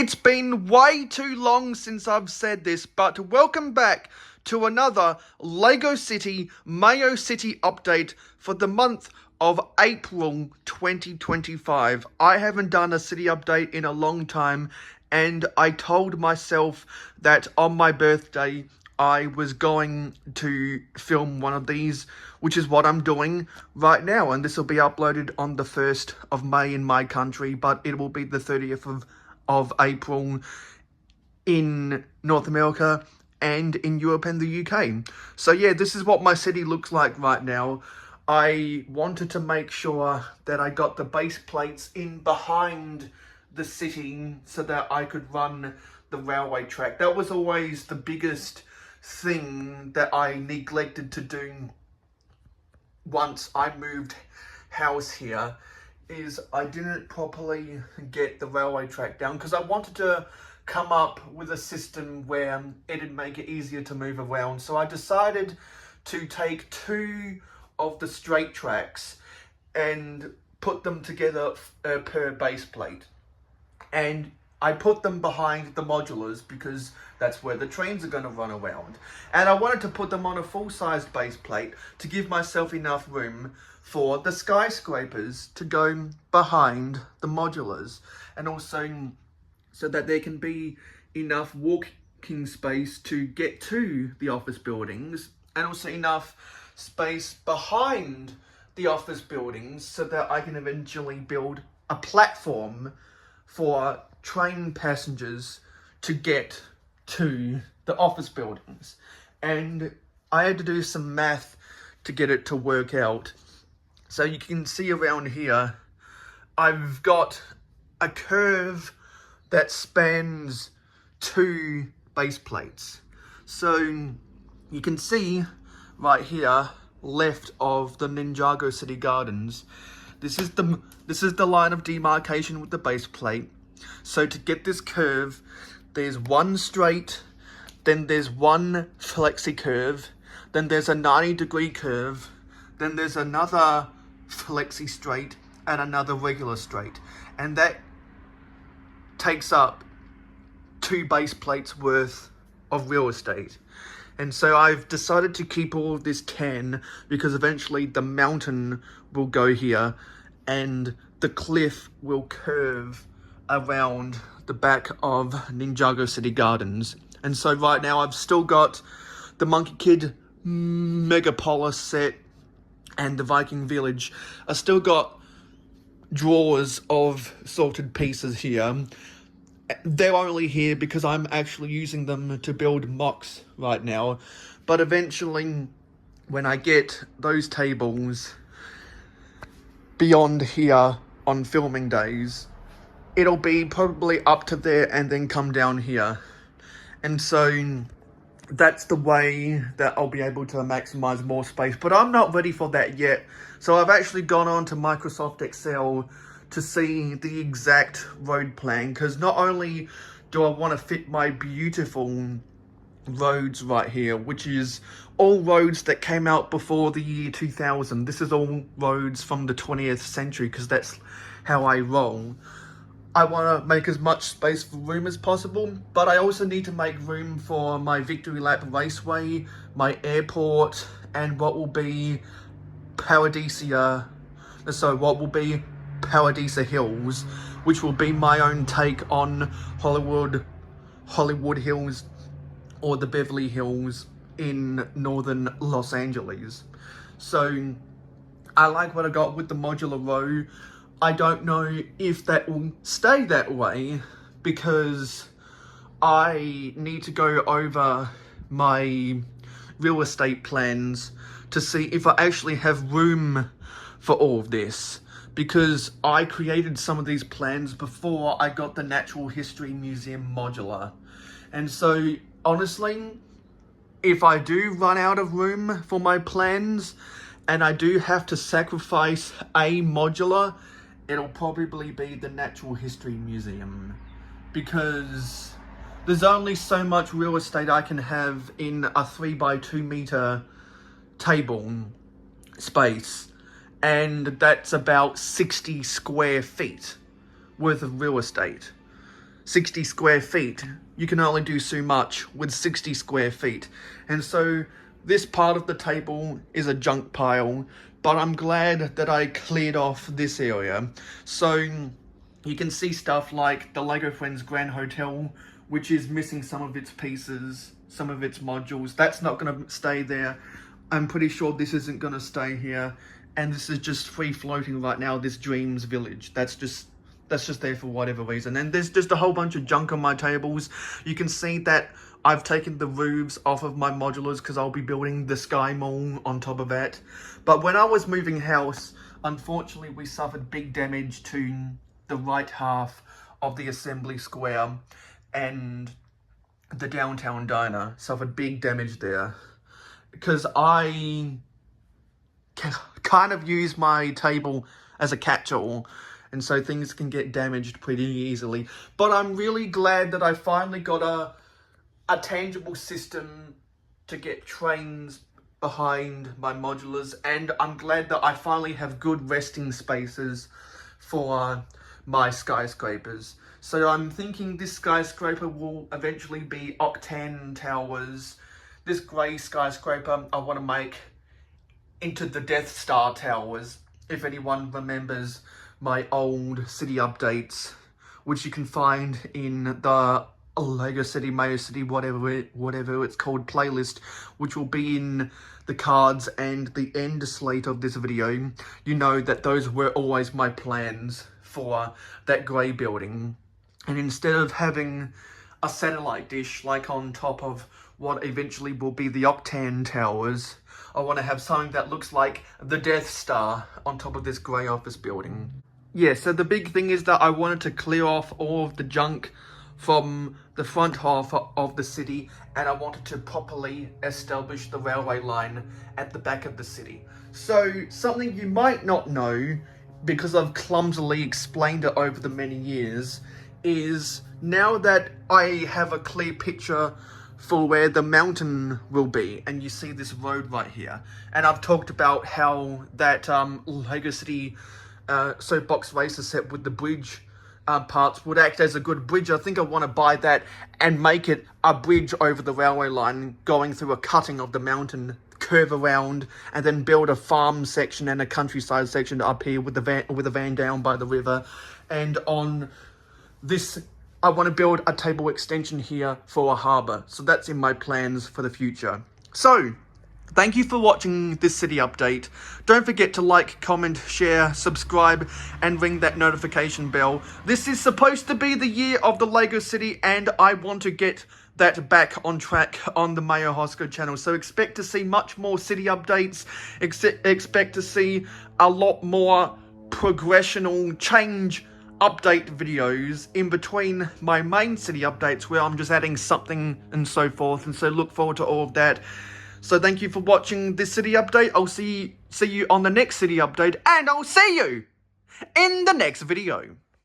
It's been way too long since I've said this, but welcome back to another Lego City, Mayo City update for the month of April 2025. I haven't done a city update in a long time, and I told myself that on my birthday I was going to film one of these, which is what I'm doing right now, and this will be uploaded on the 1st of May in my country, but it will be the 30th of April in North America and in Europe and the UK. So yeah, this is what my city looks like right now. I wanted to make sure that I got the base plates in behind the city so that I could run the railway track. That was always the biggest thing that I neglected to do once I moved house here, is I didn't properly get the railway track down because I wanted to come up with a system where it'd make it easier to move around. So I decided to take two of the straight tracks and put them together per base plate. And I put them behind the modulars because that's where the trains are going to run around. And I wanted to put them on a full-sized base plate to give myself enough room for the skyscrapers to go behind the modulars. And also so that there can be enough walking space to get to the office buildings, and also enough space behind the office buildings so that I can eventually build a platform for train passengers to get to the office buildings. And I had to do some math to get it to work out. So you can see around here, I've got a curve that spans two base plates. So you can see right here, left of the Ninjago City Gardens, this is the line of demarcation with the base plate. So to get this curve, there's one straight, then there's one flexi curve, then there's a 90-degree curve, then there's another flexi straight and another regular straight. And that takes up two base plates worth of real estate. And so I've decided to keep all of this 10 because eventually the mountain will go here and the cliff will curve around the back of Ninjago City Gardens. And so right now I've still got the Monkey Kid Megapolis set and the Viking Village. I still got drawers of sorted pieces here. They're only here because I'm actually using them to build MOCs right now. But eventually, when I get those tables beyond here on filming days, it'll be probably up to there and then come down here. And so that's the way that I'll be able to maximize more space. But I'm not ready for that yet. So I've actually gone on to Microsoft Excel to see the exact road plan, because not only do I want to fit my beautiful roads right here, which is all roads that came out before the year 2000. This is all roads from the 20th century because that's how I roll. I want to make as much space for room as possible, but I also need to make room for my Victory Lap Raceway, my airport, and what will be Paradisa Hills, which will be my own take on Hollywood Hills or the Beverly Hills in northern Los Angeles. So I like what I got with the modular row. I don't know if that will stay that way because I need to go over my real estate plans to see if I actually have room for all of this, because I created some of these plans before I got the Natural History Museum modular. And so honestly, if I do run out of room for my plans and I do have to sacrifice a modular, it'll probably be the Natural History Museum, because there's only so much real estate I can have in a 3x2 meter table space, and that's about 60 square feet worth of real estate. 60 square feet. You can only do so much with 60 square feet. And so this part of the table is a junk pile, but I'm glad that I cleared off this area. So you can see stuff like the Lego Friends Grand Hotel, which is missing some of its pieces, some of its modules. That's not going to stay there. I'm pretty sure this isn't going to stay here. And this is just free floating right now, this Dreams Village. That's just there for whatever reason. And there's just a whole bunch of junk on my tables. You can see that I've taken the roofs off of my modulars because I'll be building the Sky Mall on top of that. But when I was moving house, unfortunately we suffered big damage to the right half of the assembly square, and the downtown diner suffered big damage there because I kind of use my table as a catch-all, and so things can get damaged pretty easily. But I'm really glad that I finally got a tangible system to get trains behind my modulars, and I'm glad that I finally have good resting spaces for my skyscrapers. So I'm thinking this skyscraper will eventually be octane towers. This grey skyscraper I want to make into the Death Star towers, if anyone remembers my old city updates, which you can find in the Lego City, Mayo City, whatever it's called playlist, which will be in the cards and the end slate of this video. You know that those were always my plans for that grey building. And instead of having a satellite dish like on top of what eventually will be the Octane Towers, I want to have something that looks like the Death Star on top of this grey office building. Yeah, so the big thing is that I wanted to clear off all of the junk from the front half of the city, and I wanted to properly establish the railway line at the back of the city. So something you might not know, because I've clumsily explained it over the many years, is now that I have a clear picture for where the mountain will be, and you see this road right here, and I've talked about how that Lego City soapbox racer set with the bridge parts would act as a good bridge. I think I want to buy that and make it a bridge over the railway line going through a cutting of the mountain, curve around, and then build a farm section and a countryside section up here with the van down by the river. And on this, I want to build a table extension here for a harbour. So that's in my plans for the future. So thank you for watching this city update. Don't forget to like, comment, share, subscribe, and ring that notification bell. This is supposed to be the year of the Lego City, and I want to get that back on track on the mayohosko channel. So expect to see much more city updates. Expect to see a lot more progressional change update videos in between my main city updates, where I'm just adding something and so forth. And so look forward to all of that. So thank you for watching this city update. I'll see you on the next city update, and I'll see you in the next video.